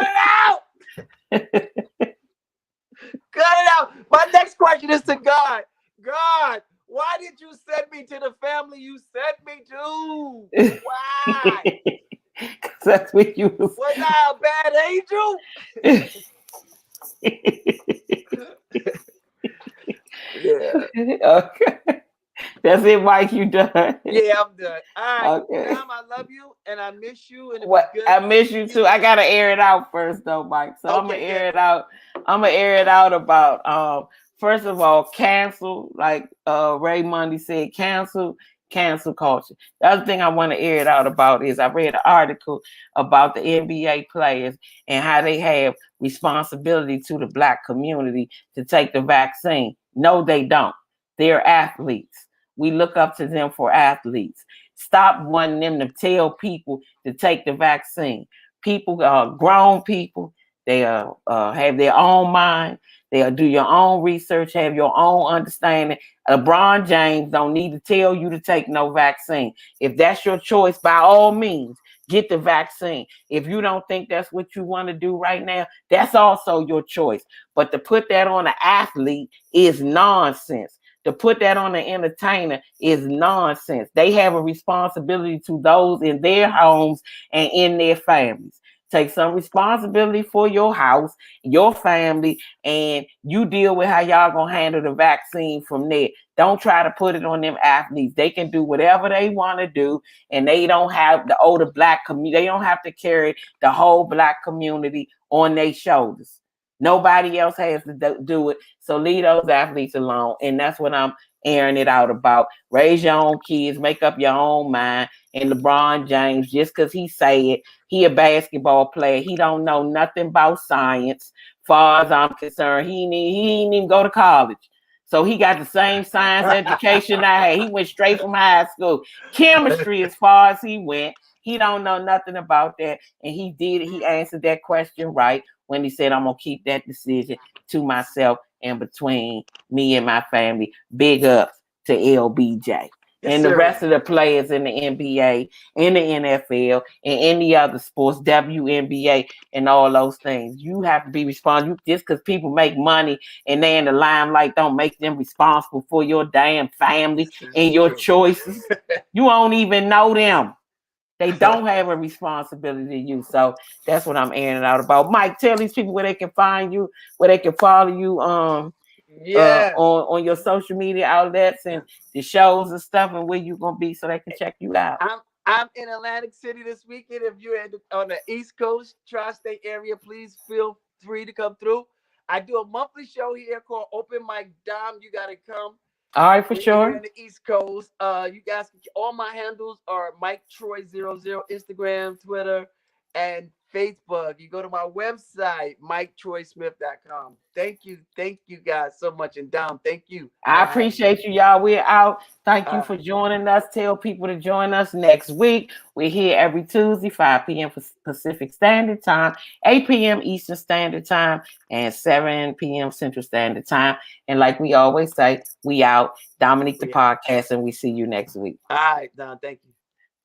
it out. Cut it out. My next question is to God. God, why did you send me to the family you sent me to? Why? That's what you was. Was I a bad angel? Yeah. Okay. That's it, Mike. You done? Yeah, I'm done. All right. Okay. Dom, I love you and I miss you. And it was What? good. I miss you too. I gotta air it out first, though, Mike. So I'm gonna Okay, air yeah. it out. I'm gonna air it out about first of all, cancel. Like Ray Monday said, cancel cancel culture. The other thing I want to air it out about is I read an article about the NBA players and how they have responsibility to the Black community to take the vaccine. No, they don't. They're athletes. We look up to them for athletes. Stop wanting them to tell people to take the vaccine. People are grown people. They have their own mind. They'll do your own research, have your own understanding. LeBron James don't need to tell you to take no vaccine. If that's your choice, by all means, get the vaccine. If you don't think that's what you want to do right now, that's also your choice. But to put that on an athlete is nonsense. To put that on an entertainer is nonsense. They have a responsibility to those in their homes and in their families. Take some responsibility for your house, your family, and you deal with how y'all gonna handle the vaccine from there. Don't try to put it on them athletes. They can do whatever they want to do, and they don't have the older Black community. They don't have to carry the whole Black community on their shoulders. Nobody else has to do it. So leave those athletes alone. And that's what I'm airing it out about. Raise your own kids, make up your own mind. And LeBron James, just because he say it, he a basketball player. He don't know nothing about science. Far as I'm concerned, he ain't even go to college. So he got the same science education I had. He went straight from high school. Chemistry as far as he went. He don't know nothing about that. And he did. He answered that question right when he said, I'm going to keep that decision to myself and between me and my family. Big ups to LBJ. Yes, and the sir. rest of the players in the NBA, in the NFL, and any other sports, WNBA, and all those things. You have to be responsible. Just because people make money and they're in the limelight don't make them responsible for your damn family and your choices. You won't even know them. They don't have a responsibility to you. So that's what I'm airing it out about. Mike, tell these people where they can find you, where they can follow you on your social media outlets and the shows and stuff, and where you gonna be so they can check you out. I'm in Atlantic City this weekend. If you're on the East Coast, tri-state area, please feel free to come through. I do a monthly show here called Open Mic Dom. You gotta come. All right, for sure. Here in the East Coast. You guys, all my handles are Mike Troy00, Instagram, Twitter, and Facebook. You go to my website, MikeTroySmith.com. Thank you guys so much. And Dom, thank you. I appreciate you, y'all. We're out. Thank you for joining us. Tell people to join us next week. We're here every Tuesday, 5 p.m. Pacific Standard Time, 8 p.m. Eastern Standard Time, and 7 p.m. Central Standard Time. And like we always say, we out. Dominique the podcast, and we see you next week. All right, Don. Thank you.